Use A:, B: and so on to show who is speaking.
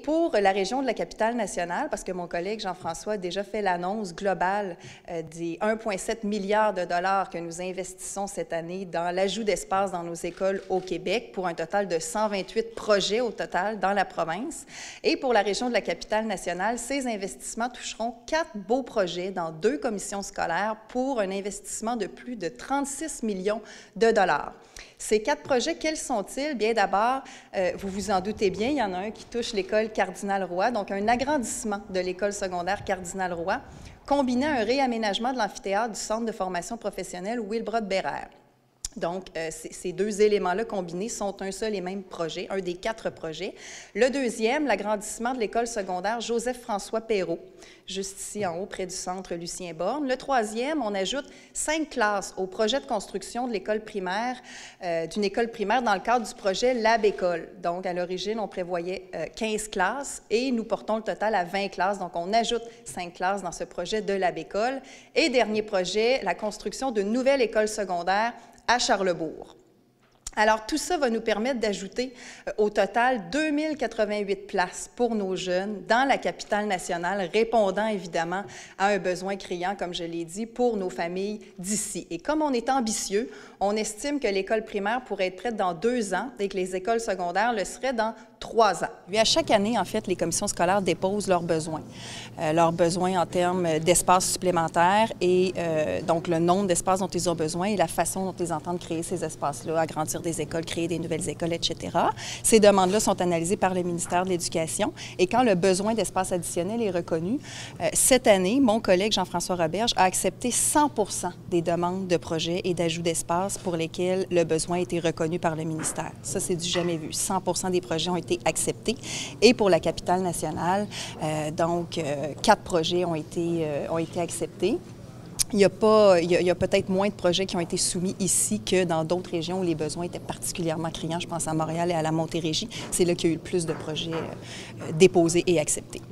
A: pour la région de la Capitale-Nationale, parce que mon collègue Jean-François a déjà fait l'annonce globale des 1,7 milliard de dollars que nous investissons cette année dans l'ajout d'espace dans nos écoles au Québec, pour un total de 128 projets au total dans la province. Et pour la région de la Capitale-Nationale, ces investissements toucheront 4 beaux projets dans 2 commissions scolaires pour un investissement de plus de 36 millions de dollars. Ces 4 projets, quels sont-ils? Bien d'abord, vous vous en doutez bien, il y en a un qui touche l'école Cardinal-Roy, donc un agrandissement de l'école secondaire Cardinal-Roy, combiné à un réaménagement de l'amphithéâtre du Centre de formation professionnelle Wilbrod-Bérère. Donc, ces 2 éléments-là combinés sont un seul et même projet, un des 4 projets. Le deuxième, l'agrandissement de l'école secondaire Joseph-François Perrault, juste ici en haut, près du centre Lucien-Borne. Le troisième, on ajoute 5 classes au projet de construction de l'école primaire, d'une école primaire dans le cadre du projet Lab-École. Donc, à l'origine, on prévoyait 15 classes et nous portons le total à 20 classes. Donc, on ajoute 5 classes dans ce projet de Lab-École. Et dernier projet, la construction d'une nouvelle école secondaire à Charlesbourg. Alors, tout ça va nous permettre d'ajouter au total 2088 places pour nos jeunes dans la Capitale-Nationale, répondant évidemment à un besoin criant, comme je l'ai dit, pour nos familles d'ici. Et comme on est ambitieux, on estime que l'école primaire pourrait être prête dans 2 ans et que les écoles secondaires le seraient dans 3 ans. Et à chaque année, en fait, les commissions scolaires déposent leurs besoins en termes d'espace supplémentaire et donc le nombre d'espaces dont ils ont besoin et la façon dont ils entendent créer ces espaces-là, agrandir des écoles, créer des nouvelles écoles, etc. Ces demandes-là sont analysées par le ministère de l'Éducation et quand le besoin d'espace additionnel est reconnu, cette année, mon collègue Jean-François Roberge a accepté 100 % des demandes de projets et d'ajout d'espace pour lesquels le besoin a été reconnu par le ministère. Ça, c'est du jamais vu. 100 % des projets ont été acceptés. Et pour la Capitale-Nationale, 4 projets ont été acceptés. Il y a peut-être moins de projets qui ont été soumis ici que dans d'autres régions où les besoins étaient particulièrement criants. Je pense à Montréal et à la Montérégie. C'est là qu'il y a eu le plus de projets déposés et acceptés.